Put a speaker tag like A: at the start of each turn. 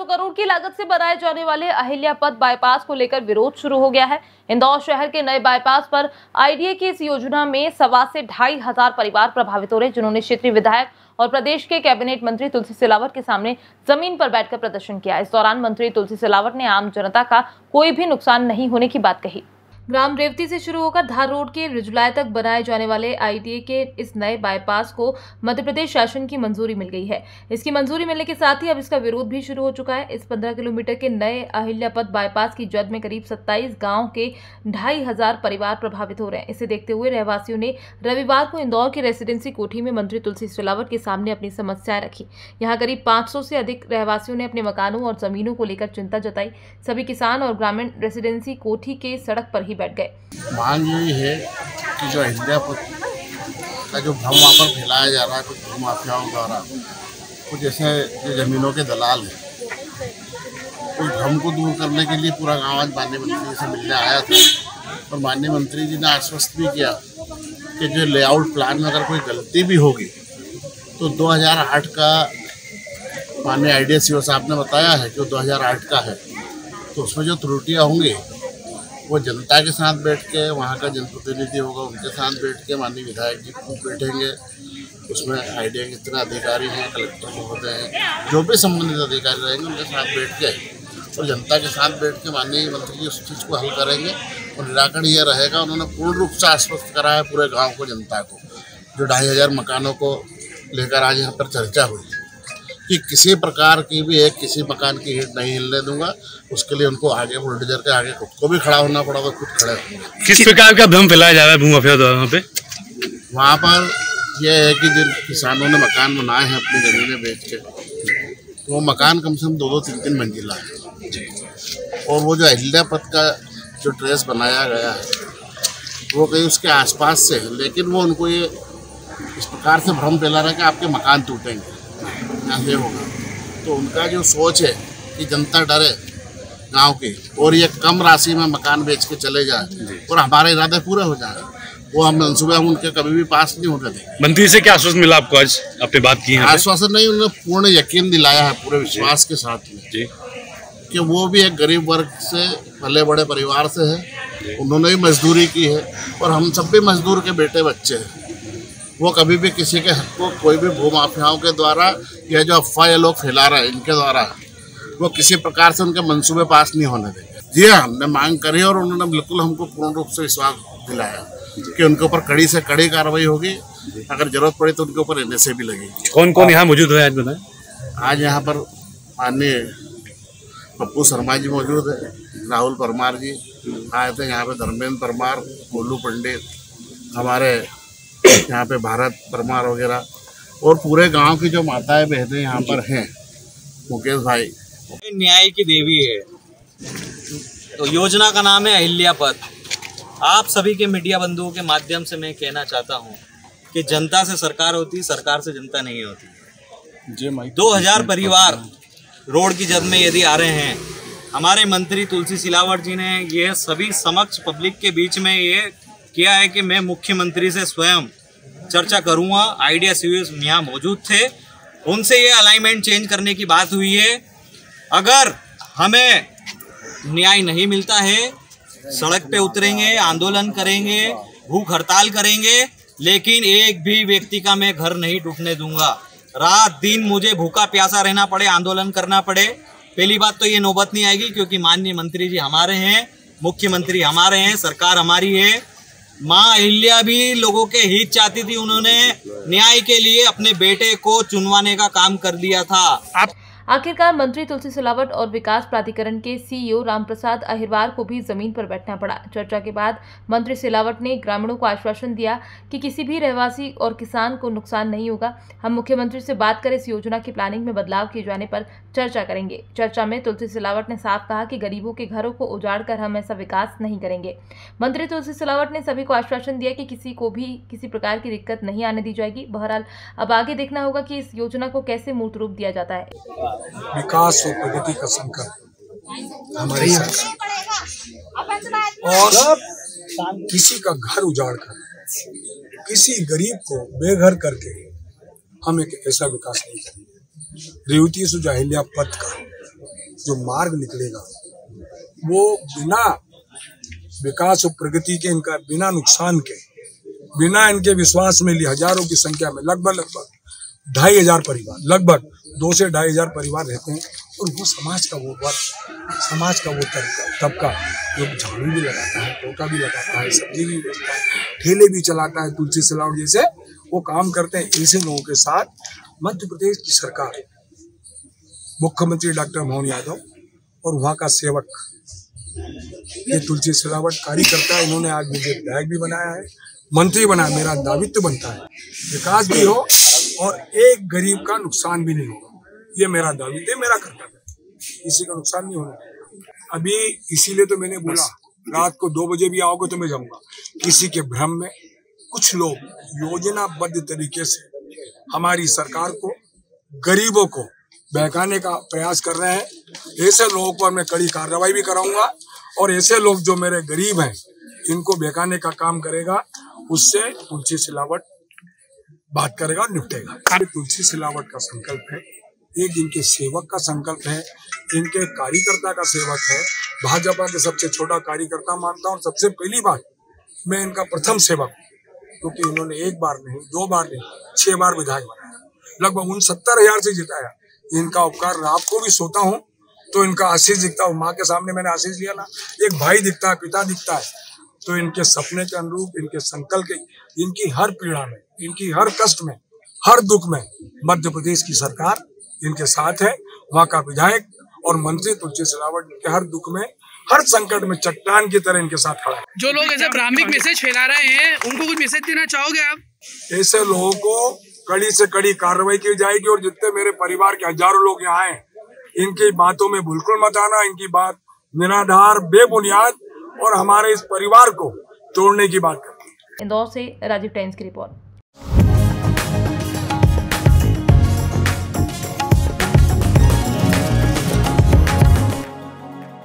A: 500 करोड़ की लागत से बनाए जाने वाले अहिल्या पथ बाईपास को लेकर विरोध शुरू हो गया है। इंदौर शहर के नए बाईपास पर आईडीए की इस योजना में 1.25 से 2.5 हजार परिवार प्रभावित हो रहे, जिन्होंने क्षेत्रीय विधायक और प्रदेश के कैबिनेट मंत्री तुलसी सिलावट के सामने जमीन पर बैठकर प्रदर्शन किया। इस दौरान मंत्री तुलसी सिलावट ने आम जनता का कोई भी नुकसान नहीं होने की बात कही। ग्राम रेवती से शुरू होकर धार रोड के रिजुलाय तक बनाए जाने वाले आईडीए के इस नए बाईपास को मध्य प्रदेश शासन की मंजूरी मिल गई है। इसकी मंजूरी मिलने के साथ ही अब इसका विरोध भी शुरू हो चुका है। इस 15 किलोमीटर के नए अहिल्या पथ बाईपास की जद में करीब 27 गांव के 2.5 हजार परिवार प्रभावित हो रहे हैं। इसे देखते हुए रहवासियों ने रविवार को इंदौर की रेसिडेंसी कोठी में मंत्री तुलसी सिलावट के सामने अपनी समस्याएं रखी। यहाँ करीब 500 से अधिक रहवासियों ने अपने मकानों और जमीनों को लेकर चिंता जताई। सभी किसान और ग्रामीण रेसिडेंसी कोठी के सड़क पर ही बैठ गए।
B: मांग यही है कि जो अहिल्या पथ का जो भ्रम वहाँ पर फैलाया जा रहा है कुछ भूमाफियाओं द्वारा, कुछ ऐसे जो जमीनों के दलाल हैं, उस भ्रम को दूर करने के लिए पूरा गाँव आज माननीय मंत्री से मिलने आया था और माननीय मंत्री जी ने आश्वस्त भी किया कि जो लेआउट प्लान में अगर कोई गलती भी होगी तो 2008 का माननीय आईडीए सीओ साहब ने बताया है कि वो 2008 का है, तो उसमें जो त्रुटियाँ होंगी वो जनता के साथ बैठ के, वहाँ का जनप्रतिनिधि होगा उनके साथ बैठ के, माननीय विधायक जी खुद बैठेंगे, उसमें आईडीए के जितने अधिकारी हैं, कलेक्टर महोदय हैं, जो भी संबंधित अधिकारी रहेंगे उनके साथ बैठ के और जनता के साथ बैठ के माननीय मंत्री जी उस चीज़ को हल करेंगे और निराकरण ये रहेगा। उन्होंने पूर्ण रूप से आश्वस्त करा है पूरे गाँव को, जनता को, जो 2.5 हजार मकानों को लेकर आज यहाँ पर चर्चा हुई कि किसी प्रकार की भी किसी मकान की ईंट नहीं हिलने दूंगा। उसके लिए उनको आगे बुलडोजर के आगे खुद को भी खड़ा होना पड़ा, तो खुद खड़े होंगे।
C: किस प्रकार का भ्रम फैलाया जा रहा है भूमाफिया द्वारा
B: वहाँ पर यह है कि जिन किसानों ने मकान बनाए हैं अपनी ज़मीनें बेच के, तो वो मकान कम से कम 2-2, 3-3 मंजिला है और वो जो अहिल्या पथ का जो ट्रेस बनाया गया है वो कहीं उसके आसपास से है, लेकिन वो उनको ये इस प्रकार से भ्रम फैला रहा है कि आपके मकान टूटेंगे, ऐसे होगा। तो उनका जो सोच है कि जनता डरे गांव की और ये कम राशि में मकान बेच के चले जाए और हमारे इरादे पूरे हो जाए, वो हम मंसूबे उनके कभी भी पास नहीं होने देंगे।
C: मंत्री से क्या आश्वासन मिला आपको? आज आपने बात की है?
B: आश्वासन नहीं, उन्होंने पूर्ण यकीन दिलाया है पूरे विश्वास के साथ में जी कि वो भी एक गरीब वर्ग से, भले बड़े परिवार से है, उन्होंने भी मजदूरी की है और हम सब भी मजदूर के बेटे बच्चे हैं। वो कभी भी किसी के हक को कोई भी भूमाफियाओं के द्वारा या जो अफवाह ये लोग फैला रहे हैं इनके द्वारा, वो किसी प्रकार से उनके मंसूबे पास नहीं होने देंगे। जी हाँ, हमने मांग करी और उन्होंने बिल्कुल हमको पूर्ण रूप से विश्वास दिलाया कि उनके ऊपर कड़ी से कड़ी कार्रवाई होगी, अगर जरूरत पड़ी तो उनके ऊपर एनएसए भी लगेगी।
C: कौन कौन यहाँ मौजूद है आज बताएं?
B: आज यहाँ पर माननीय पप्पू शर्मा जी मौजूद है, राहुल परमार जी आए थे, यहाँ पे धर्मेंद्र परमार, गोलू पंडित, हमारे यहाँ पे भारत परमार वगैरह और पूरे गांव की जो माताएं बहनें यहाँ पर हैं, मुकेश भाई।
D: न्याय की देवी है, तो योजना का नाम है अहिल्या पथ। आप सभी के मीडिया बंधुओं के माध्यम से मैं कहना चाहता हूँ कि जनता से सरकार होती, सरकार से जनता नहीं होती। 2000 परिवार रोड की जद में यदि आ रहे हैं, हमारे मंत्री तुलसी सिलावट जी ने ये सभी समक्ष पब्लिक के बीच में ये किया है कि मैं मुख्यमंत्री से स्वयं चर्चा करूंगा। आईडीए सीओ यहाँ मौजूद थे, उनसे ये अलाइनमेंट चेंज करने की बात हुई है। अगर हमें न्याय नहीं मिलता है, सड़क पे उतरेंगे, आंदोलन करेंगे, भूख हड़ताल करेंगे, लेकिन एक भी व्यक्ति का मैं घर नहीं टूटने दूंगा। रात दिन मुझे भूखा प्यासा रहना पड़े, आंदोलन करना पड़े, पहली बात तो ये नौबत नहीं आएगी, क्योंकि माननीय मंत्री जी हमारे हैं, मुख्यमंत्री हमारे हैं, सरकार हमारी है। माँ अहिल्या भी लोगों के हित चाहती थी, उन्होंने न्याय के लिए अपने बेटे को चुनवाने का काम कर दिया था।
A: आखिरकार मंत्री तुलसी सिलावट और विकास प्राधिकरण के सीईओ रामप्रसाद अहिरवार को भी जमीन पर बैठना पड़ा। चर्चा के बाद मंत्री सिलावट ने ग्रामीणों को आश्वासन दिया कि किसी भी रहवासी और किसान को नुकसान नहीं होगा। हम मुख्यमंत्री से बात कर इस योजना की प्लानिंग में बदलाव किए जाने पर चर्चा करेंगे। चर्चा में तुलसी सिलावट ने साफ कहा कि गरीबों के घरों को उजाड़कर हम ऐसा विकास नहीं करेंगे। मंत्री तुलसी सिलावट ने सभी को आश्वासन दिया कि किसी को भी किसी प्रकार की दिक्कत नहीं आने दी जाएगी। बहरहाल अब आगे देखना होगा कि इस योजना को कैसे मूर्त रूप दिया जाता है।
E: विकास और प्रगति का संकल्प हमारे और किसी का घर उजाड़ कर किसी गरीब को बेघर करके हम एक ऐसा विकास नहीं करेंगे। रेवती से जो अहिल्या पथ का जो मार्ग निकलेगा वो बिना विकास और प्रगति के, इनका बिना नुकसान के, बिना इनके विश्वास में लिए हजारों की संख्या में लगभग 2,500 परिवार, लगभग 2 से 2,500 परिवार रहते हैं। और वो समाज का वो वर्ग, समाज का वो तबका जो झाड़ू भी लगाता है, पोता भी लगाता है, सब्जी भी बेचता है, ठेले भी चलाता है, तुलसी सिलावट जैसे वो काम करते हैं। ऐसे लोगों के साथ मध्य प्रदेश की सरकार, मुख्यमंत्री डॉक्टर मोहन यादव और वहाँ का सेवक, ये तुलसी सिलावट कार्यकर्ता, इन्होंने आज मुझे विधायक भी बनाया है, मंत्री बनाया। मेरा दायित्व बनता है विकास भी हो और एक गरीब का नुकसान भी नहीं होगा। ये मेरा दायित्व है, मेरा कर्तव्य है, किसी का नुकसान नहीं होना। अभी इसीलिए तो मैंने बोला रात को 2 बजे भी आओगे तो मैं जाऊंगा। किसी के भ्रम में कुछ लोग योजनाबद्ध तरीके से हमारी सरकार को, गरीबों को बहकाने का प्रयास कर रहे हैं। ऐसे लोगों पर मैं कड़ी कार्रवाई भी कराऊंगा और ऐसे लोग जो मेरे गरीब हैं इनको बहकाने का काम करेगा, उससे तुलसी सिलावट बात करेगा और निपटेगा। तुलसी सिलावट का संकल्प है, एक इनके सेवक का संकल्प है, इनके कार्यकर्ता का सेवक है। भाजपा के सबसे छोटा कार्यकर्ता मानता हूँ। सबसे पहली बात मैं इनका प्रथम सेवक, क्योंकि इन्होंने 1 बार नहीं, 2 बार नहीं, 6 बार विधायक बनाया, लगभग 69,000 से जिताया। इनका उपकार, रात को भी सोता हूँ तो इनका आशीष दिखता है। माँ के सामने मैंने आशीष लिया ना, एक भाई दिखता है, पिता दिखता है। तो इनके सपने के अनुरूप, इनके संकल्प के, इनकी हर पीड़ा में, इनकी हर कष्ट में, हर दुख में मध्य प्रदेश की सरकार इनके साथ है। वहाँ का विधायक और मंत्री तुलसी सिलावट के हर दुख में, हर संकट में चट्टान की तरह इनके साथ खड़ा है।
F: जो लोग ऐसे भ्रामक मैसेज फैला रहे हैं, उनको कुछ मैसेज देना चाहोगे आप?
E: ऐसे लोगों को कड़ी से कड़ी कार्रवाई की जाएगी। और जितने मेरे परिवार के हजारों लोग यहाँ हैं, इनकी बातों में बिल्कुल मत आना। इनकी बात निराधार, बेबुनियाद और हमारे इस परिवार को तोड़ने की बात करती है।
A: इंदौर से राजीव टाइम्स की रिपोर्ट।